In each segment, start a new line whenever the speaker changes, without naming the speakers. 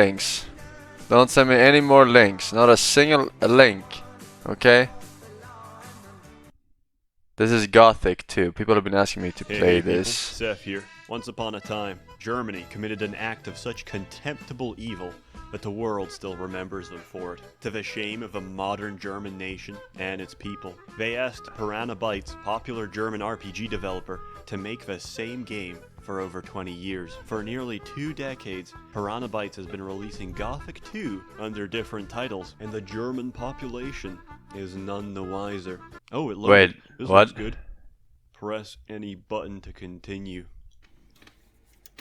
links. Don't send me any more links. Not a single link. Okay? This is Gothic too. People have been asking me to play this.
Seth here. Once upon a time, Germany committed an act of such contemptible evil that the world still remembers them for it, to the shame of a modern German nation and its people. They asked Piranha Bytes, popular German RPG developer, to make the same game for over 20 years. For nearly 2 decades, Piranha Bytes has been releasing Gothic 2 under different titles, and the German population is none the wiser. Oh, it loaded.
Wait,
this
what?
looks good. Press any button to continue.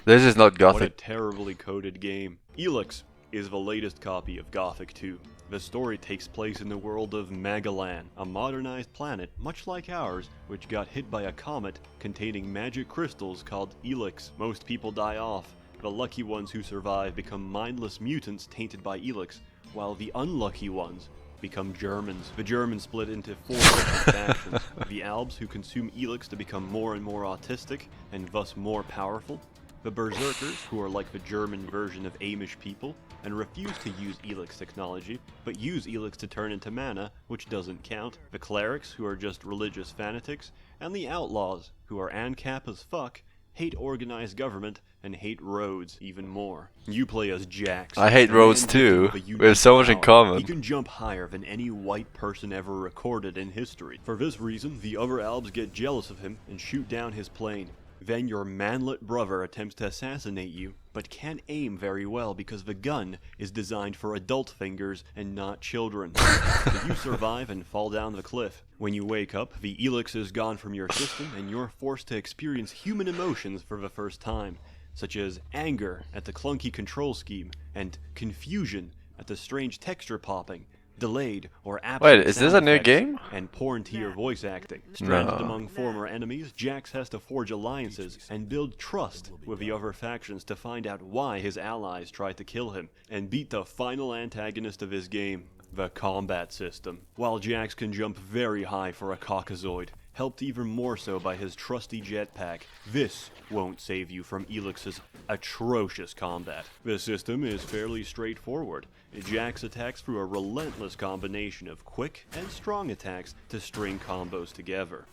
This is not Gothic.
What a terribly coded game. ELEX is the latest copy of Gothic 2. The story takes place in the world of Magalan, a modernized planet much like ours, which got hit by a comet containing magic crystals called ELEX. Most people die off. The lucky ones who survive become mindless mutants tainted by ELEX, while the unlucky ones become Germans. The Germans split into 4 different factions. The Albs, who consume ELEX to become more and more autistic and thus more powerful. The Berserkers, who are like the German version of Amish people, and refuse to use ELEX technology, but use ELEX to turn into mana, which doesn't count. The Clerics, who are just religious fanatics, and the Outlaws, who are ANCAP as fuck, hate organized government, and hate roads even more. You play as Jax.
I hate roads too. We have so much in common.
He can jump higher than any white person ever recorded in history. For this reason, the other Albs get jealous of him and shoot down his plane. Then your manlet brother attempts to assassinate you, but can't aim very well because the gun is designed for adult fingers and not children. So you survive and fall down the cliff. When you wake up, the ELEX is gone from your system and you're forced to experience human emotions for the first time, such as anger at the clunky control scheme and confusion at the strange texture popping, delayed or absent.
Wait, is this a new
effects,
game?
and poor tier voice acting. Stranded
No.
among former enemies, Jax has to forge alliances and build trust with the other factions to find out why his allies tried to kill him, and beat the final antagonist of his game, the combat system. While Jax can jump very high for a Caucasoid, helped even more so by his trusty jetpack, this won't save you from ELEX's atrocious combat. The system is fairly straightforward. Jax attacks through a relentless combination of quick and strong attacks to string combos together.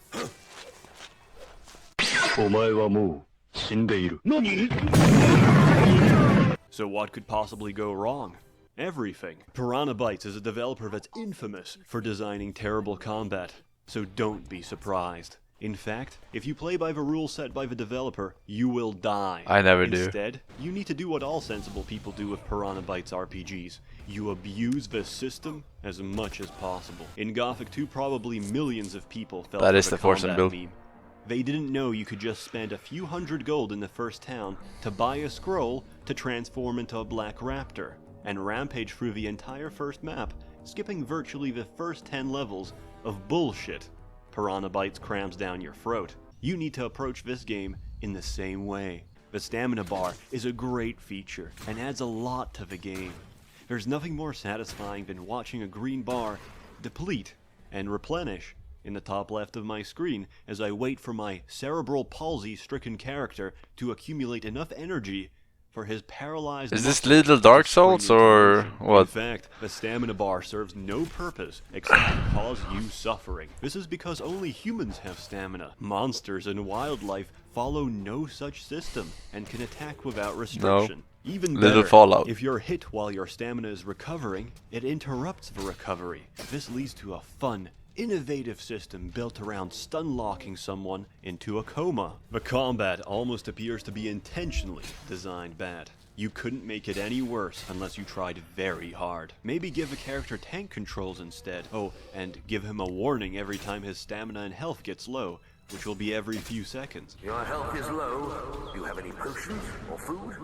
So what could possibly go wrong? Everything. Piranha Bytes is a developer that's infamous for designing terrible combat, so don't be surprised. In fact, if you play by the rules set by the developer, you will die.
I never do.
Instead, you need to do what all sensible people do with Piranha Bytes RPGs. You abuse the system as much as possible. In Gothic 2, probably millions of people fell
That
for
is the Forsen
combat
build.
meme. They didn't know you could just spend a few hundred gold in the first town to buy a scroll to transform into a black raptor, and rampage through the entire first map, skipping virtually the first 10 levels of bullshit Piranha Bytes crams down your throat. You need to approach this game in the same way. The stamina bar is a great feature and adds a lot to the game. There's nothing more satisfying than watching a green bar deplete and replenish in the top left of my screen as I wait for my cerebral palsy-stricken character to accumulate enough energy for his paralyzed.
Is this Little Dark Souls or
In
what?
fact, the stamina bar serves no purpose except to cause you suffering. This is because only humans have stamina. Monsters and wildlife follow no such system and can attack without restriction. Even
Little
better,
Fallout.
if you're hit while your stamina is recovering, it interrupts the recovery. This leads to a fun, innovative system built around stun-locking someone into a coma. The combat almost appears to be intentionally designed bad. You couldn't make it any worse unless you tried very hard. Maybe give a character tank controls instead. Oh, and give him a warning every time his stamina and health gets low, which will be every few seconds.
Your health is low. Do you have any potions or food?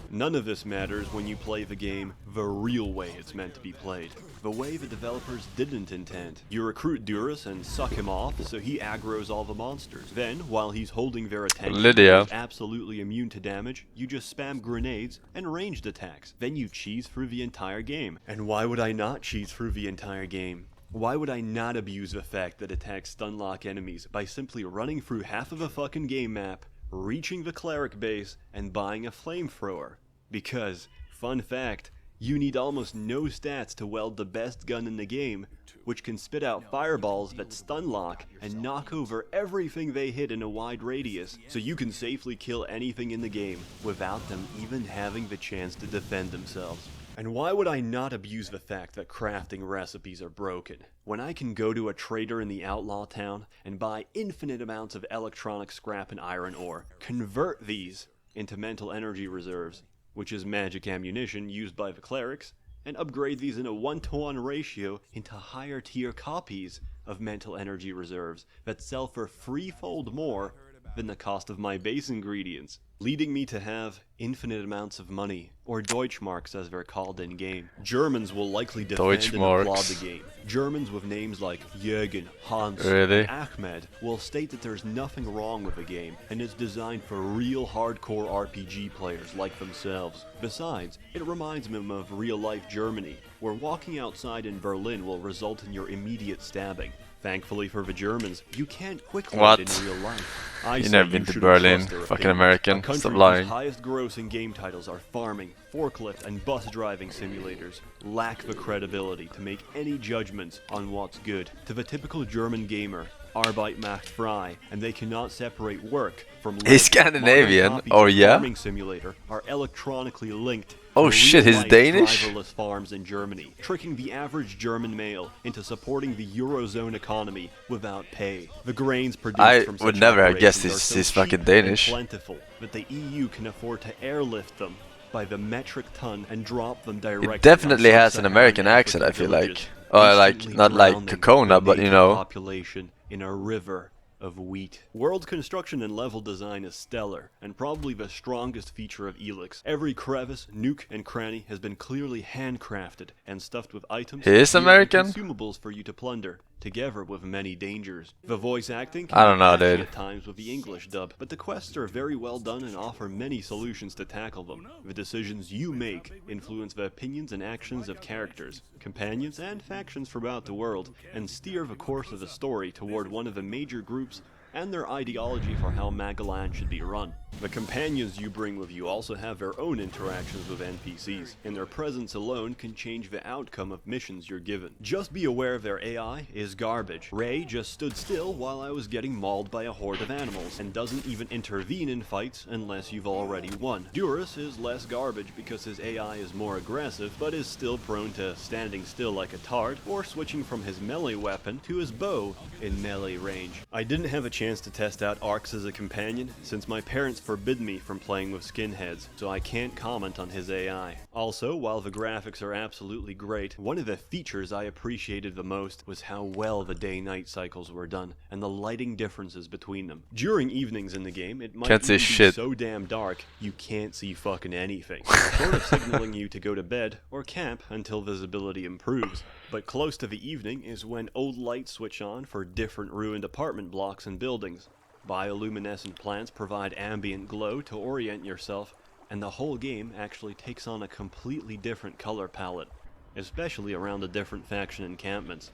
None of this matters when you play the game the real way it's meant to be played. The way the developers didn't intend. You recruit Durus and suck him off so he aggroes all the monsters. Then, while he's holding their attention,
Lydia.
he's absolutely immune to damage, you just spam grenades and ranged attacks. Then you cheese through the entire game. And why would I not cheese through the entire game? Why would I not abuse the fact that attacks stunlock enemies by simply running through half of a fucking game map, reaching the cleric base, and buying a flamethrower? Because Fun fact, you need almost no stats to weld the best gun in the game, which can spit out fireballs that stun lock and knock over everything they hit in a wide radius, so you can safely kill anything in the game without them even having the chance to defend themselves. And why would I not abuse the fact that crafting recipes are broken, when I can go to a trader in the outlaw town and buy infinite amounts of electronic scrap and iron ore, convert these into mental energy reserves, which is magic ammunition used by the clerics, and upgrade these in a 1-to-1 ratio into higher tier copies of mental energy reserves that sell for threefold more than the cost of my base ingredients, leading me to have infinite amounts of money, or Deutschmarks as they're called in game. Germans will likely defend and applaud the game. Germans with names like Jürgen, Hans, and Ahmed will state that there's nothing wrong with the game, and it's designed for real hardcore RPG players like themselves. Besides, it reminds them of real-life Germany, where walking outside in Berlin will result in your immediate stabbing. Thankfully for the Germans, you can't quick load in real life.
You never been to Berlin, fucking American. Stop lying.
Highest grossing game titles are farming, forklift, and bus driving simulators lack the credibility to make any judgments on what's good. To the typical German gamer, Arbeit macht frei, and they cannot separate work from life.
He's Scandinavian, oh yeah?
Farming simulator are electronically linked.
Oh shit, he's Danish?
Driverless farms in Germany, tricking the average German male into supporting the Eurozone economy without pay. The grains produced from such
would never have guessed
operations
he's
so
fucking
cheap
Danish.
and plentiful that the EU can afford to airlift them by the metric ton and drop them directly.
He definitely
on
has an
sub-Saharan
American accent, I
African
feel
villages,
like. Or like,
instantly
not like
drowning
Kokona,
the
but you
native
know.
population in a river of wheat. World construction and level design is stellar, and probably the strongest feature of ELEX. Every crevice, nook, and cranny has been clearly handcrafted and stuffed with items
He is
gear, and
American?
consumables for you to plunder, together with many dangers. The voice acting can
I don't
be
know,
patchy
dude.
at times with the English dub, but the quests are very well done and offer many solutions to tackle them. The decisions you make influence the opinions and actions of characters, companions, and factions throughout the world, and steer the course of the story toward one of the major groups and their ideology for how Magalan should be run. The companions you bring with you also have their own interactions with NPCs, and their presence alone can change the outcome of missions you're given. Just be aware their AI is garbage. Ray just stood still while I was getting mauled by a horde of animals, and doesn't even intervene in fights unless you've already won. Durus is less garbage because his AI is more aggressive, but is still prone to standing still like a tard, or switching from his melee weapon to his bow in melee range. I didn't have a chance to test out Arx as a companion, since my parents forbid me from playing with skinheads, so I can't comment on his AI. Also, while the graphics are absolutely great, one of the features I appreciated the most was how well the day-night cycles were done, and the lighting differences between them. During evenings in the game, it might even be so damn dark, you can't see fucking anything, short of signaling you to go to bed or camp until visibility improves. But close to the evening is when old lights switch on for different ruined apartment blocks and buildings. Bioluminescent plants provide ambient glow to orient yourself, and the whole game actually takes on a completely different color palette, especially around the different faction encampments.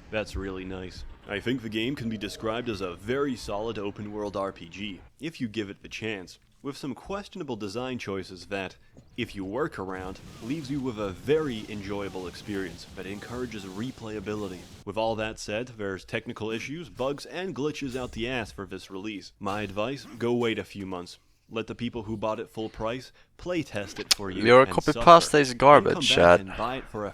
That's really nice. I think the game can be described as a very solid open-world RPG, if you give it the chance, with some questionable design choices that, if you work around, leaves you with a very enjoyable experience that encourages replayability. With all that said, there's technical issues, bugs, and glitches out the ass for this release. My advice, go wait a few months. Let the people who bought it full price playtest it for you.
Your copy pasta is garbage, chat.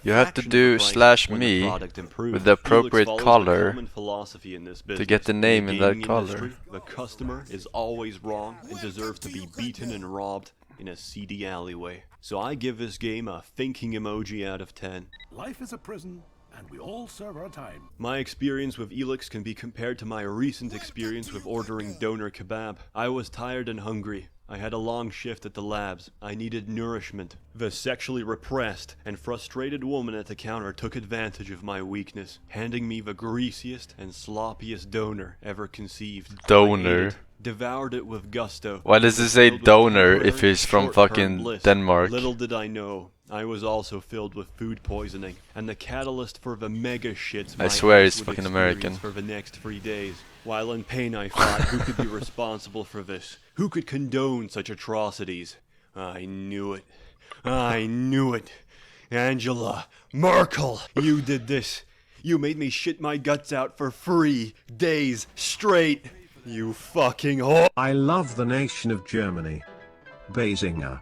You have to do /me with the appropriate color to get the name in that color.
The customer is always wrong and deserves to be beaten and robbed in a seedy alleyway. So I give this game a thinking emoji out of 10.
Life is a prison, and we all serve our time.
My experience with ELEX can be compared to my recent experience with ordering doner kebab. I was tired and hungry. I had a long shift at the labs. I needed nourishment. The sexually repressed and frustrated woman at the counter took advantage of my weakness, handing me the greasiest and sloppiest doner ever conceived.
Doner.
Devoured it with gusto.
Why does it say donor if he's from fucking Denmark?
Little did I know, I was also filled with food poisoning, and the catalyst for the mega shits
I swear it's
would
fucking
experience
American.
for the next 3 days. While in pain I thought, who could be responsible for this? Who could condone such atrocities? I knew it. I knew it. Angela Merkel, you did this. You made me shit my guts out for 3 days straight. You fucking whore.
I love the nation of Germany. Basinger.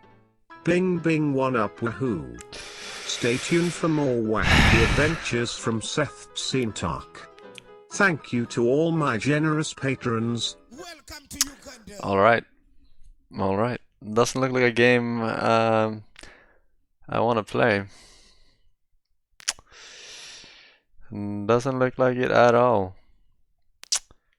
Bing bing one up woohoo. Stay tuned for more wacky adventures from SsethTzeentach. Thank you to all my generous patrons.
Alright. Alright. Doesn't look like a game I want to play. Doesn't look like it at all.